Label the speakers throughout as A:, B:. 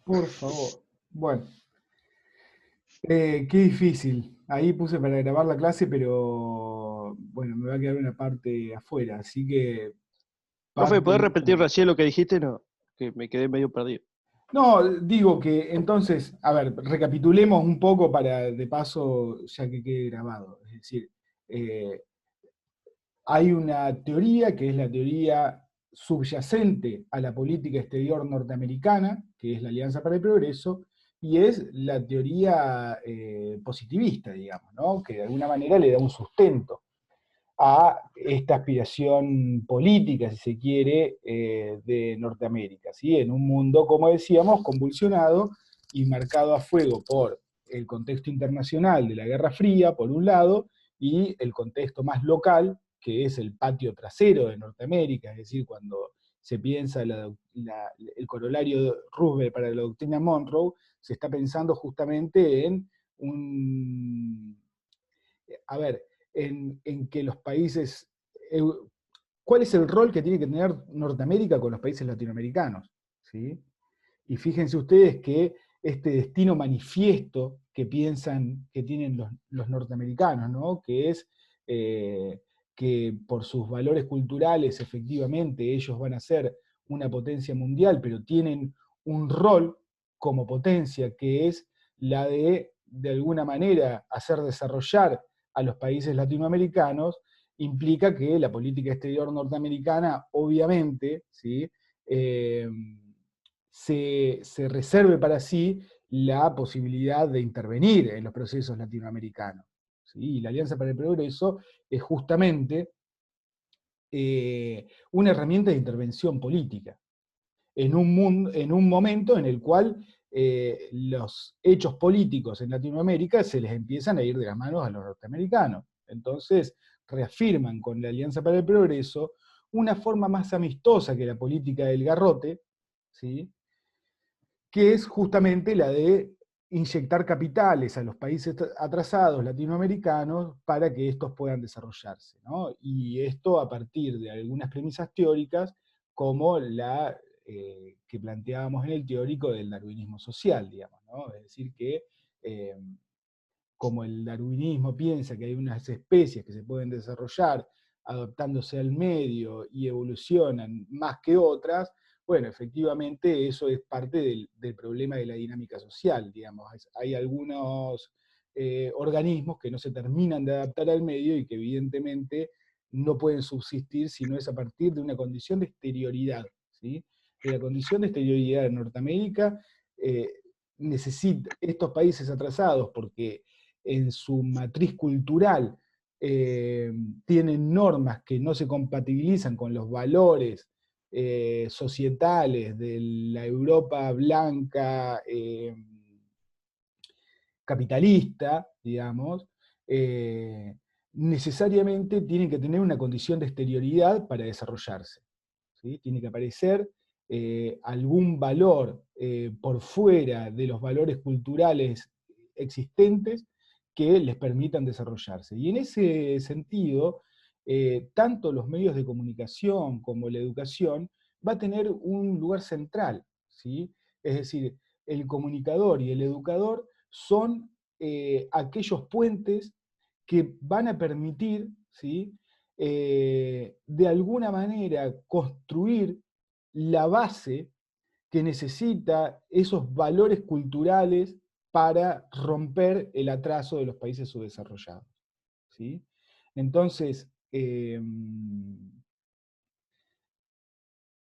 A: Por favor. Bueno, qué difícil. Ahí puse para grabar la clase, pero bueno, me va a quedar una parte afuera, así que
B: Profe,
A: parte
B: ¿podés
A: de
B: repetir
A: esta.
B: recién lo que dijiste? No, que me quedé medio perdido.
A: No, digo que entonces, a ver, recapitulemos un poco para de paso, ya que quede grabado. Es decir, eh, hay una teoría que es la teoría subyacente a la política exterior norteamericana, que es la Alianza para el Progreso, y es la teoría positivista, digamos, ¿no? Que de alguna manera le da un sustento a esta aspiración política, si se quiere, de Norteamérica, ¿sí? En un mundo, como decíamos, convulsionado y marcado a fuego por el contexto internacional de la Guerra Fría, por un lado, y el contexto más local, que es el patio trasero de Norteamérica, es decir, cuando se piensa el corolario de Roosevelt para la doctrina Monroe, se está pensando justamente en un, a ver, en que los países, ¿cuál es el rol que tiene que tener Norteamérica con los países latinoamericanos? ¿Sí? Y fíjense ustedes que este destino manifiesto que piensan que tienen los norteamericanos, ¿no? Que es que por sus valores culturales efectivamente ellos van a ser una potencia mundial, pero tienen un rol como potencia que es la de alguna manera, hacer desarrollar a los países latinoamericanos, implica que la política exterior norteamericana, obviamente, ¿sí? Eh, se reserve para sí la posibilidad de intervenir en los procesos latinoamericanos. ¿Sí? Y la Alianza para el Progreso es justamente una herramienta de intervención política en un momento en el cual los hechos políticos en Latinoamérica se les empiezan a ir de las manos a los norteamericanos. Entonces, reafirman con la Alianza para el Progreso una forma más amistosa que la política del garrote, ¿sí? Que es justamente la de inyectar capitales a los países atrasados latinoamericanos para que estos puedan desarrollarse, ¿no? Y esto a partir de algunas premisas teóricas como la que planteábamos en el teórico del darwinismo social, digamos, ¿no? Es decir, que eh, como el darwinismo piensa que hay unas especies que se pueden desarrollar adaptándose al medio y evolucionan más que otras, bueno, efectivamente eso es parte del problema de la dinámica social, digamos. Hay algunos organismos que no se terminan de adaptar al medio y que evidentemente no pueden subsistir si no es a partir de una condición de exterioridad, ¿sí? De la condición de exterioridad de Norteamérica eh, necesita estos países atrasados porque en su matriz cultural eh, tienen normas que no se compatibilizan con los valores societales de la Europa blanca capitalista, digamos, eh, necesariamente tienen que tener una condición de exterioridad para desarrollarse. ¿Sí? Tiene que aparecer algún valor por fuera de los valores culturales existentes que les permitan desarrollarse. Y en ese sentido, tanto los medios de comunicación como la educación va a tener un lugar central, ¿sí? Es decir, el comunicador y el educador son aquellos puentes que van a permitir, ¿sí? De alguna manera construir la base que necesita esos valores culturales para romper el atraso de los países subdesarrollados. ¿Sí? Entonces,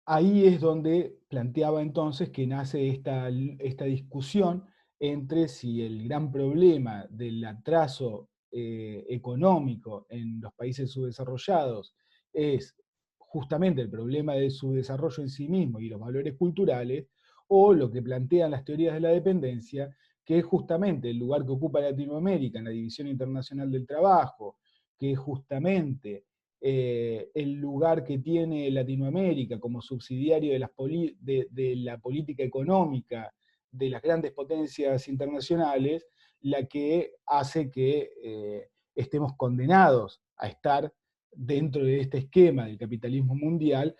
A: ahí es donde planteaba entonces que nace esta discusión entre si el gran problema del atraso económico en los países subdesarrollados es justamente el problema de su desarrollo en sí mismo y los valores culturales, o lo que plantean las teorías de la dependencia, que es justamente el lugar que ocupa Latinoamérica en la División Internacional del Trabajo, que es justamente el lugar que tiene Latinoamérica como subsidiario de la política económica de las grandes potencias internacionales, la que hace que estemos condenados a estar dentro de este esquema del capitalismo mundial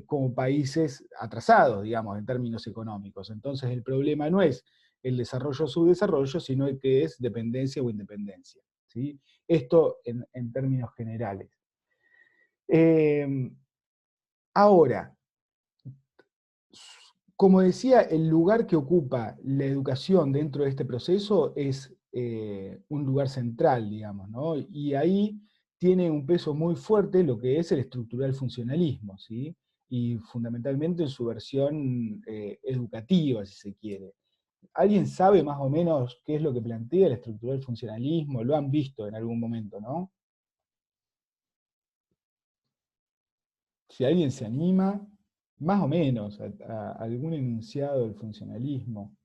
A: como países atrasados, digamos, en términos económicos. Entonces el problema no es el desarrollo o subdesarrollo, sino el que es dependencia o independencia. ¿Sí? Esto en términos generales. Ahora, como decía, el lugar que ocupa la educación dentro de este proceso es un lugar central, digamos, ¿no? Y ahí tiene un peso muy fuerte lo que es el estructural funcionalismo, ¿sí? Y fundamentalmente en su versión educativa, si se quiere. ¿Alguien sabe más o menos qué es lo que plantea el estructural funcionalismo? Lo han visto en algún momento, ¿no? Si alguien se anima, más o menos, a algún enunciado del funcionalismo.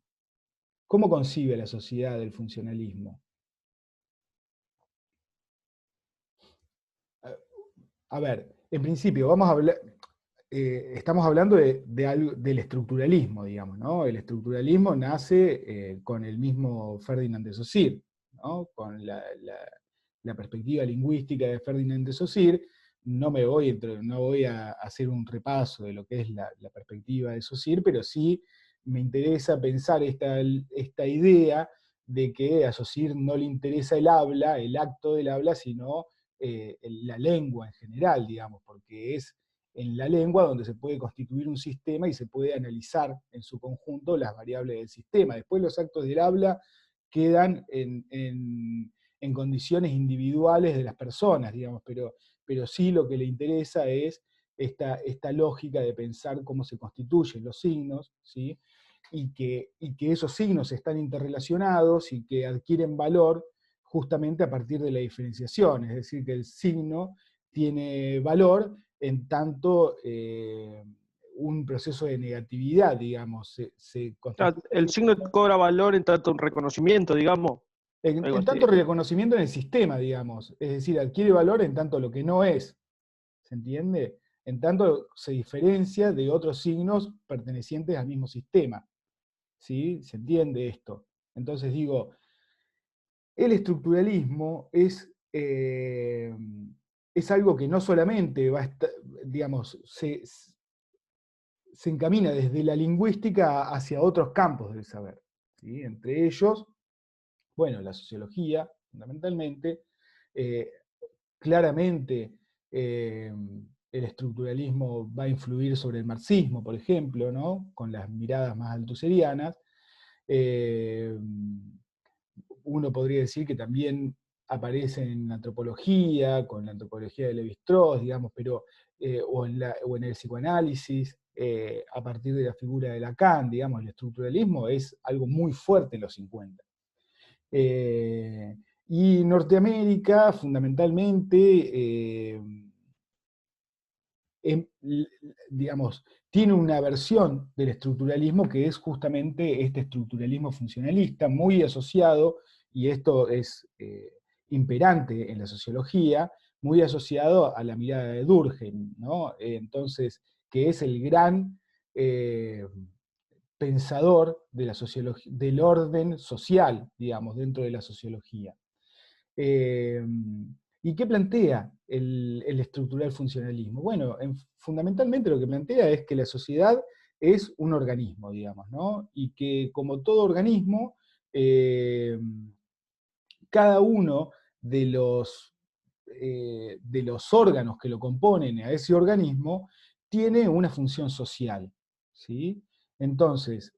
A: ¿Cómo concibe la sociedad el funcionalismo? A ver, en principio, vamos a hablar, estamos hablando del estructuralismo, digamos, ¿no? El estructuralismo nace con el mismo Ferdinand de Saussure, ¿no? Con la perspectiva lingüística de Ferdinand de Saussure. No voy a hacer un repaso de lo que es la perspectiva de Saussure, pero sí me interesa pensar esta idea de que a Saussure no le interesa el habla, el acto del habla, sino la lengua en general, digamos, porque es en la lengua donde se puede constituir un sistema y se puede analizar en su conjunto las variables del sistema. Después los actos del habla quedan en condiciones individuales de las personas, digamos, pero sí lo que le interesa es esta lógica de pensar cómo se constituyen los signos, ¿sí? Y que esos signos están interrelacionados y que adquieren valor justamente a partir de la diferenciación, es decir, que el signo tiene valor en tanto un proceso de negatividad, digamos, se
B: El
A: constituye
B: signo cobra valor en tanto un reconocimiento, digamos, algo
A: en
B: así.
A: tanto reconocimiento en el sistema, digamos, es decir, adquiere valor en tanto lo que no es, ¿se entiende? En tanto se diferencia de otros signos pertenecientes al mismo sistema, ¿sí? ¿Se entiende esto? Entonces digo, el estructuralismo es algo que no solamente va a estar, digamos, se encamina desde la lingüística hacia otros campos del saber, ¿sí? Entre ellos, bueno, la sociología, fundamentalmente, eh, claramente eh, el estructuralismo va a influir sobre el marxismo, por ejemplo, ¿no? Con las miradas más altuserianas. Eh, Uno podría decir que también aparece en la antropología, con la antropología de Lévi-Strauss, digamos, pero, o en el psicoanálisis, a partir de la figura de Lacan, digamos, el estructuralismo es algo muy fuerte en los 50. Eh, y Norteamérica, fundamentalmente, em, digamos, tiene una versión del estructuralismo que es justamente este estructuralismo funcionalista, muy asociado, y esto es imperante en la sociología, muy asociado a la mirada de Durkheim, ¿no? Entonces, que es el gran eh, pensador de la del orden social, digamos, dentro de la sociología. Eh, ¿Y qué plantea el estructural funcionalismo? Bueno, fundamentalmente lo que plantea es que la sociedad es un organismo, digamos, ¿no? Y que como todo organismo, eh, cada uno de de los órganos que lo componen a ese organismo tiene una función social, ¿sí? Entonces,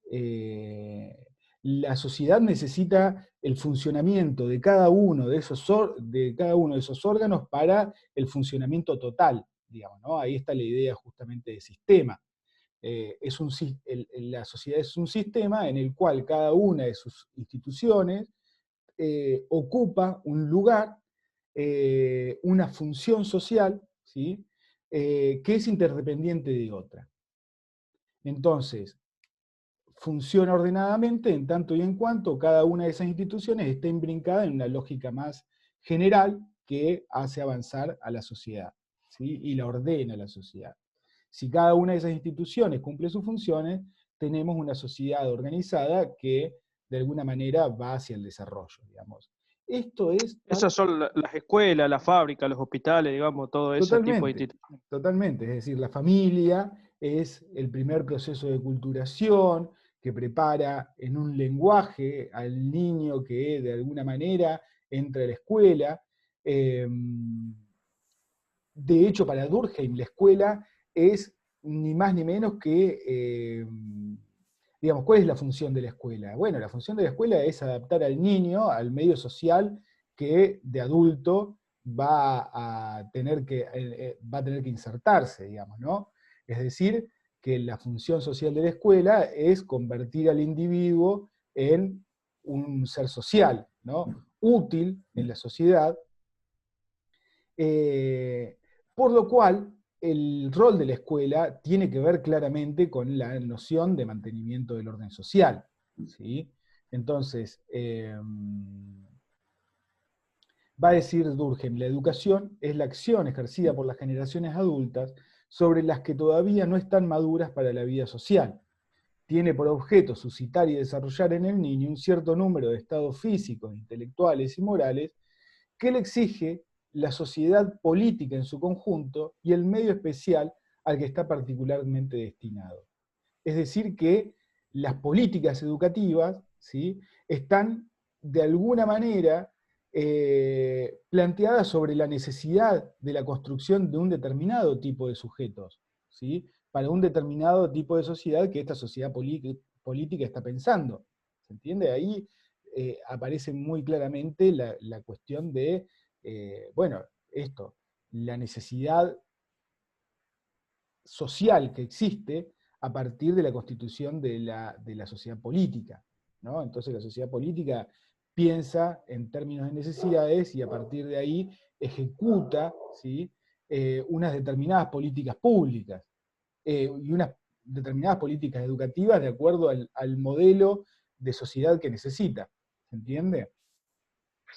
A: la sociedad necesita el funcionamiento de cada uno de cada uno de esos órganos para el funcionamiento total, digamos, ¿no? Ahí está la idea justamente de sistema. La sociedad es un sistema en el cual cada una de sus instituciones ocupa un lugar, una función social, ¿sí? Que es interdependiente de otra. Entonces, funciona ordenadamente en tanto y en cuanto cada una de esas instituciones está imbrincada en una lógica más general que hace avanzar a la sociedad, ¿sí? Y la ordena a la sociedad. Si cada una de esas instituciones cumple sus funciones, tenemos una sociedad organizada que de alguna manera va hacia el desarrollo, digamos. Esto es
B: Esas son las escuelas, las fábricas, los hospitales, digamos, todo ese tipo de
A: totalmente,
B: instituciones.
A: totalmente. Es decir, la familia es el primer proceso de culturación que prepara en un lenguaje al niño que de alguna manera entra a la escuela. Eh, de hecho, para Durkheim, la escuela es ni más ni menos que, digamos, ¿cuál es la función de la escuela? Bueno, la función de la escuela es adaptar al niño al medio social que de adulto va a tener que insertarse, digamos, ¿no? Es decir, que la función social de la escuela es convertir al individuo en un ser social, ¿no? Útil en la sociedad, eh, por lo cual, el rol de la escuela tiene que ver claramente con la noción de mantenimiento del orden social. ¿Sí? Entonces, va a decir Durkheim, la educación es la acción ejercida por las generaciones adultas sobre las que todavía no están maduras para la vida social. Tiene por objeto suscitar y desarrollar en el niño un cierto número de estados físicos, intelectuales y morales que le exige la sociedad política en su conjunto y el medio especial al que está particularmente destinado. Es decir, que las políticas educativas, ¿sí?, están de alguna manera planteadas sobre la necesidad de la construcción de un determinado tipo de sujetos, ¿sí?, para un determinado tipo de sociedad que esta sociedad política está pensando. ¿Se entiende? Ahí aparece muy claramente la cuestión de, bueno, esto, la necesidad social que existe a partir de la constitución de la sociedad política, ¿no? Entonces la sociedad política piensa en términos de necesidades y a partir de ahí ejecuta, ¿sí?, unas determinadas políticas públicas y unas determinadas políticas educativas de acuerdo al modelo de sociedad que necesita. ¿Se entiende?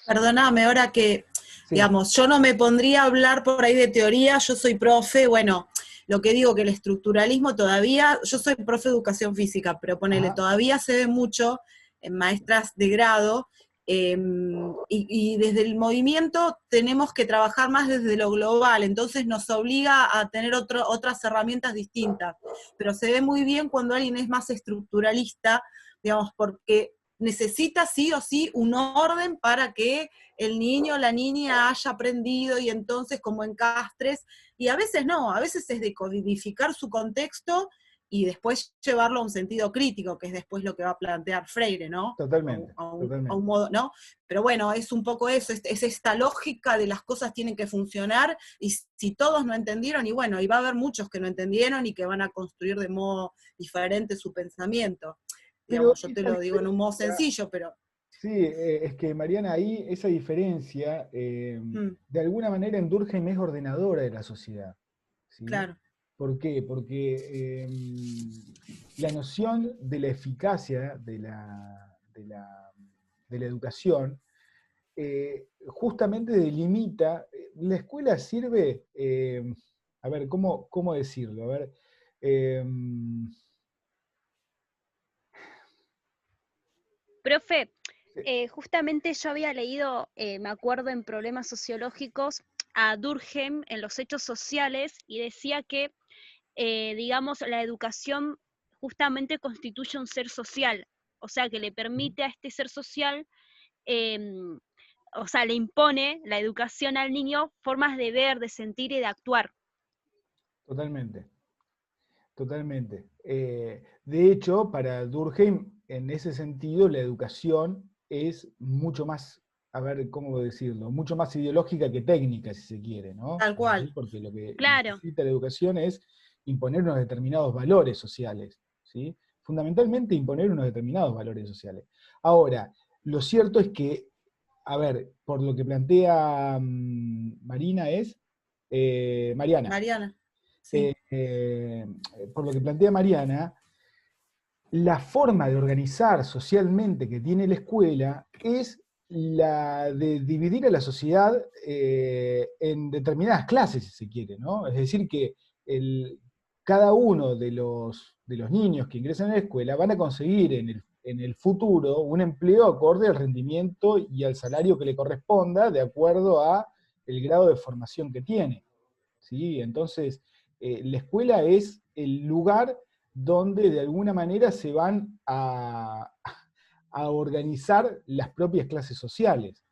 C: Perdóname, ahora que,
A: Sí.
C: digamos, yo no me pondría a hablar por ahí de teoría, yo soy profe, bueno, lo que digo que el estructuralismo todavía, yo soy profe de educación física, pero ponele,
A: Ajá.
C: todavía se ve mucho en maestras de grado, y desde el movimiento tenemos que trabajar más desde lo global, entonces nos obliga a tener otras herramientas distintas, pero se ve muy bien cuando alguien es más estructuralista, digamos, porque necesita sí o sí un orden para que el niño o la niña haya aprendido y entonces como encastres, y a veces no, a veces es decodificar su contexto y después llevarlo a un sentido crítico, que es después lo que va a plantear Freire, ¿no?
A: Totalmente,
C: A un
A: totalmente.
C: modo, ¿no? Pero bueno, es un poco eso, es esta lógica de las cosas tienen que funcionar, y si todos no entendieron, y bueno, y va a haber muchos que no entendieron y que van a construir de modo diferente su pensamiento.
A: Pero
C: Digamos, yo te
A: esta
C: lo digo en un modo
A: diferencia,
C: sencillo, pero
A: sí, es que Mariana, ahí esa diferencia,
C: mm,
A: de alguna manera en Durkheim es ordenadora de la sociedad. ¿Sí?
C: claro.
A: ¿Por qué? Porque la noción de la eficacia de la educación justamente delimita, la escuela sirve, a ver, ¿cómo decirlo? A ver, eh,
D: Profe, justamente yo había leído, me acuerdo en Problemas Sociológicos, a Durkheim en los hechos sociales y decía que, digamos, la educación justamente constituye un ser social, o sea, que le permite a este ser social, em, o sea, le impone la educación al niño formas de ver, de sentir y de actuar.
A: totalmente. Totalmente. De hecho, para Durkheim, en ese sentido, la educación es mucho más, a ver, ¿cómo decirlo? Mucho más ideológica que técnica, si se quiere, ¿no?
C: Tal
A: Es decir,
C: cual.
A: porque lo que
D: Claro,
A: necesita la educación es imponer unos determinados valores sociales, ¿sí? Fundamentalmente imponer unos determinados valores sociales. Ahora, lo cierto es que, a ver, por lo que plantea Mariana,
C: Mariana, sí,
A: eh, por lo que plantea Mariana, la forma de organizar socialmente que tiene la escuela es la de dividir a la sociedad en determinadas clases, si se quiere, ¿no? Es decir, que cada uno de los niños que ingresan a la escuela van a conseguir en el futuro un empleo acorde al rendimiento y al salario que le corresponda, de acuerdo a el grado de formación que tiene. ¿Sí? Entonces, la escuela es el lugar donde de alguna manera se van a organizar las propias clases sociales.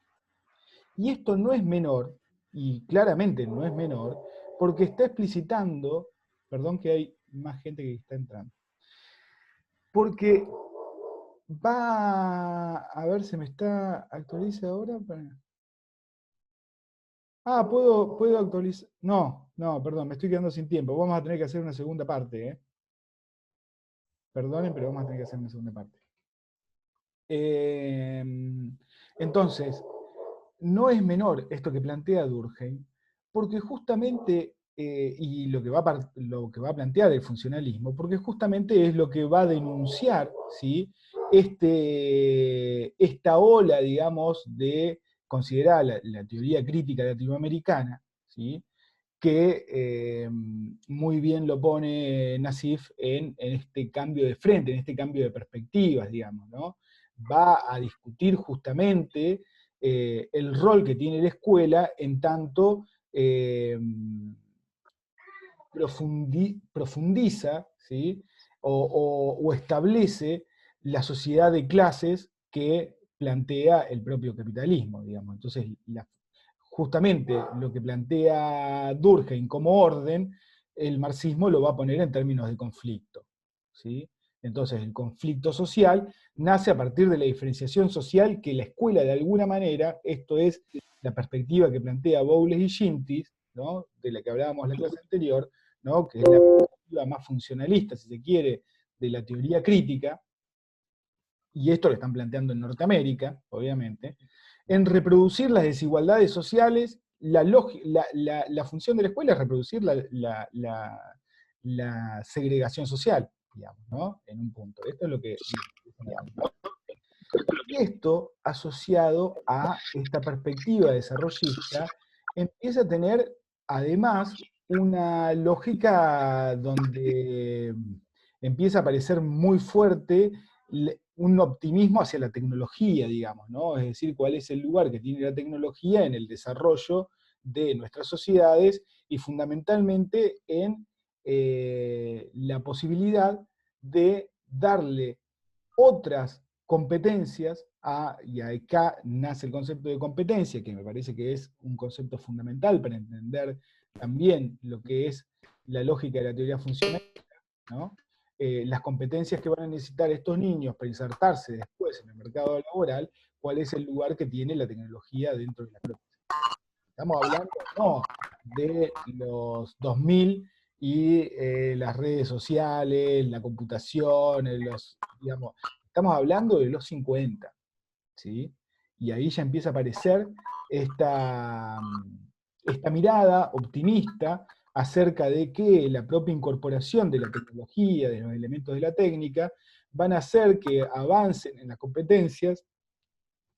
A: Y esto no es menor, y claramente no es menor, porque está explicitando, perdón que hay más gente que está entrando, porque va, a ver, se me está, actualiza ahora. Ah, puedo actualizar, no, perdón, me estoy quedando sin tiempo, vamos a tener que hacer una segunda parte, ¿eh? Perdonen, pero vamos a tener que hacer una segunda parte. Entonces, no es menor esto que plantea Durkheim, porque justamente, y lo que va a plantear el funcionalismo, porque justamente es lo que va a denunciar, ¿sí? Esta ola, digamos, de considerar la teoría crítica latinoamericana, ¿sí? Que muy bien lo pone Nassif en este cambio de frente, en este cambio de perspectivas, digamos, ¿no? Va a discutir justamente el rol que tiene la escuela en tanto profundiza, ¿sí? o establece la sociedad de clases que plantea el propio capitalismo, digamos. Entonces, justamente lo que plantea Durkheim como orden, el marxismo lo va a poner en términos de conflicto, ¿sí? Entonces, el conflicto social nace a partir de la diferenciación social que la escuela, de alguna manera, esto es la perspectiva que plantea Bowles y Gintis, ¿no? De la que hablábamos en la clase anterior, ¿no? Que es la perspectiva más funcionalista, si se quiere, de la teoría crítica, y esto lo están planteando en Norteamérica, obviamente, en reproducir las desigualdades sociales. La función de la escuela es reproducir la segregación social, digamos, ¿no? En un punto. Esto es lo que digamos, ¿no? Y esto, asociado a esta perspectiva desarrollista, empieza a tener además una lógica donde empieza a aparecer muy fuerte un optimismo hacia la tecnología, digamos, ¿no? Es decir, cuál es el lugar que tiene la tecnología en el desarrollo de nuestras sociedades y fundamentalmente en la posibilidad de darle otras competencias, y acá nace el concepto de competencia, que me parece que es un concepto fundamental para entender también lo que es la lógica de la teoría funcional, ¿no? Las competencias que van a necesitar estos niños para insertarse después en el mercado laboral, cuál es el lugar que tiene la tecnología dentro de la clase. Estamos hablando no de los 2000 y las redes sociales, la computación, digamos, estamos hablando de los 50, ¿sí? Y ahí ya empieza a aparecer esta mirada optimista acerca de que la propia incorporación de la tecnología, de los elementos de la técnica, van a hacer que avancen en las competencias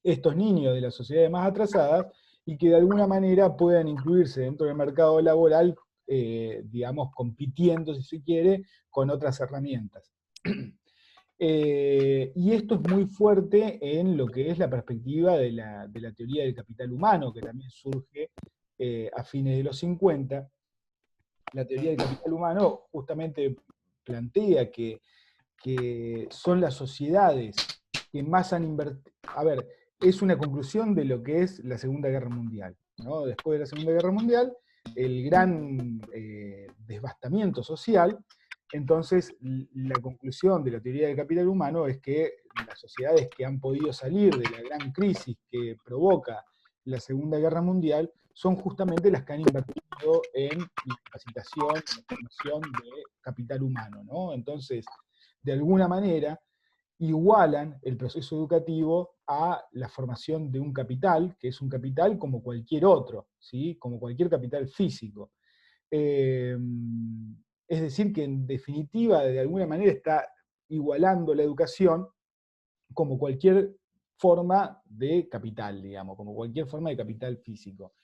A: estos niños de las sociedades más atrasadas y que de alguna manera puedan incluirse dentro del mercado laboral, digamos, compitiendo, si se quiere, con otras herramientas. Y esto es muy fuerte en lo que es la perspectiva de la teoría del capital humano, que también surge a fines de los 50. La teoría del capital humano justamente plantea que son las sociedades que más han invertido. A ver, es una conclusión de lo que es la Segunda Guerra Mundial, ¿no? Después de la Segunda Guerra Mundial, el gran devastamiento social. Entonces, la conclusión de la teoría del capital humano es que las sociedades que han podido salir de la gran crisis que provoca la Segunda Guerra Mundial son justamente las que han invertido en la capacitación, en la formación de capital humano, ¿no? Entonces, de alguna manera, igualan el proceso educativo a la formación de un capital, que es un capital como cualquier otro, ¿sí? Como cualquier capital físico. Es decir, que en definitiva, de alguna manera, está igualando la educación como cualquier forma de capital, digamos, como cualquier forma de capital físico.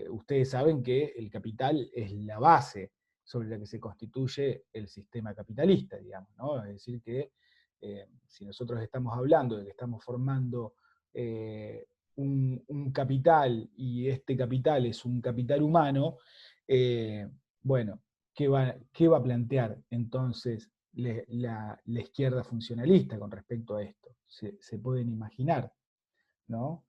A: Ustedes saben que el capital es la base sobre la que se constituye el sistema capitalista, digamos, ¿no? Es decir, que si nosotros estamos hablando de que estamos formando un capital, y este capital es un capital humano, bueno, ¿qué va a plantear entonces la izquierda funcionalista con respecto a esto? Se pueden imaginar, ¿no?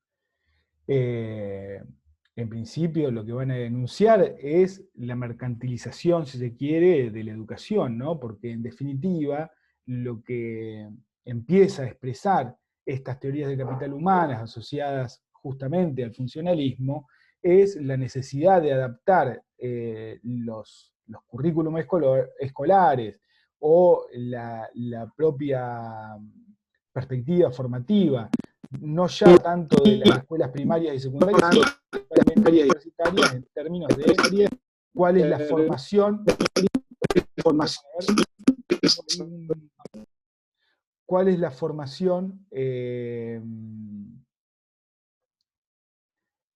A: En principio lo que van a denunciar es la mercantilización, si se quiere, de la educación, ¿no? Porque en definitiva lo que empieza a expresar estas teorías de capital humanas asociadas justamente al funcionalismo es la necesidad de adaptar los currículums escolares o la propia perspectiva formativa, no ya tanto de las escuelas primarias y secundarias, sino también universitarias, en términos de cuál es la formación, cuál es la formación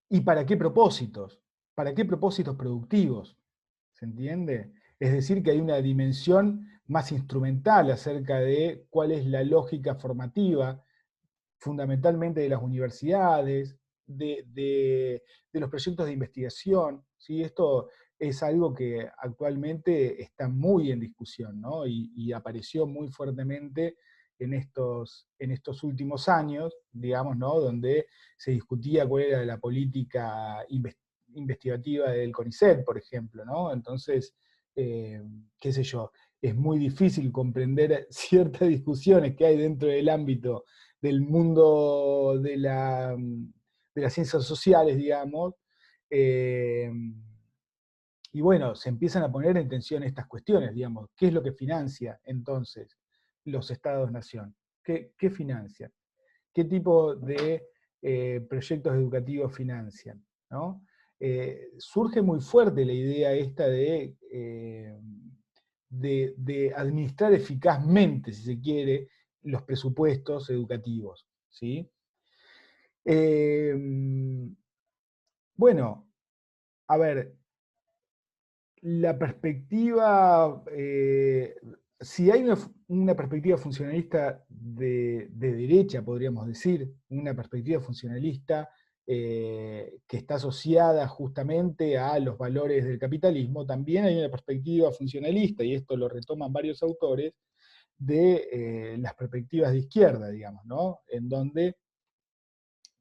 A: y para qué propósitos productivos, ¿se entiende? Es decir, que hay una dimensión más instrumental acerca de cuál es la lógica formativa, fundamentalmente de las universidades, de los proyectos de investigación, ¿sí? Esto es algo que actualmente está muy en discusión, ¿no? Y apareció muy fuertemente en estos últimos años, digamos, ¿no? Donde se discutía cuál era la política investigativa del CONICET, por ejemplo, ¿no? Entonces, qué sé yo, es muy difícil comprender ciertas discusiones que hay dentro del ámbito del mundo de las ciencias sociales, digamos, y bueno, se empiezan a poner en tensión estas cuestiones, digamos, ¿qué es lo que financia entonces los estados-nación? ¿Qué financian? ¿Qué tipo de proyectos educativos financian? ¿No? Surge muy fuerte la idea esta de administrar eficazmente, si se quiere, los presupuestos educativos, ¿sí? Bueno, a ver, la perspectiva, si hay una perspectiva funcionalista de derecha, podríamos decir, una perspectiva funcionalista que está asociada justamente a los valores del capitalismo, también hay una perspectiva funcionalista, y esto lo retoman varios autores, de las perspectivas de izquierda, digamos, ¿no? En donde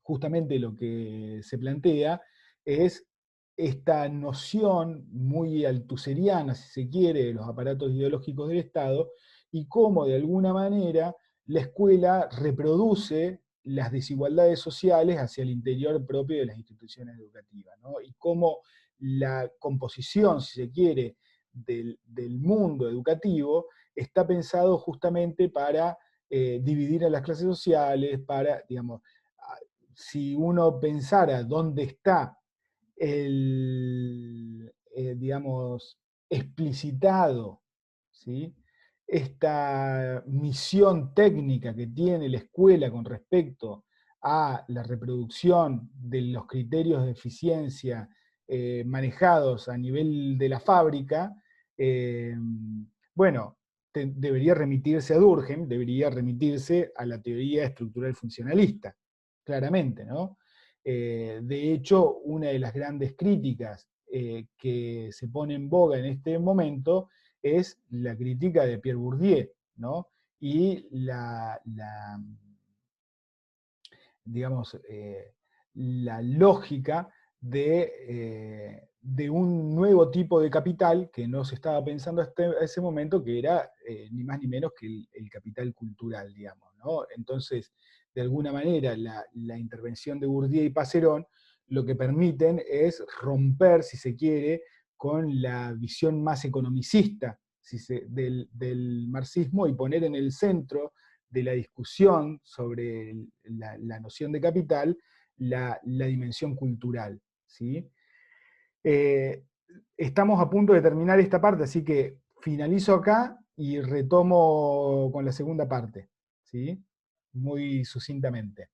A: justamente lo que se plantea es esta noción muy altuseriana, si se quiere, de los aparatos ideológicos del Estado, y cómo de alguna manera la escuela reproduce las desigualdades sociales hacia el interior propio de las instituciones educativas, ¿no? Y cómo la composición, si se quiere, del mundo educativo está pensado justamente para dividir a las clases sociales, para, digamos, si uno pensara dónde está digamos, explicitado, ¿sí?, esta misión técnica que tiene la escuela con respecto a la reproducción de los criterios de eficiencia manejados a nivel de la fábrica, bueno, debería remitirse a Durkheim, debería remitirse a la teoría estructural funcionalista, claramente, ¿no? De hecho, una de las grandes críticas que se pone en boga en este momento es la crítica de Pierre Bourdieu, ¿no? Y digamos, la lógica de un nuevo tipo de capital que no se estaba pensando hasta ese momento, que era ni más ni menos que el capital cultural, digamos, ¿no? Entonces, de alguna manera, la intervención de Bourdieu y Passerón lo que permiten es romper, si se quiere, con la visión más economicista del marxismo, y poner en el centro de la discusión sobre la noción de capital la dimensión cultural, ¿sí? Estamos a punto de terminar esta parte, así que finalizo acá y retomo con la segunda parte, ¿sí? Muy sucintamente.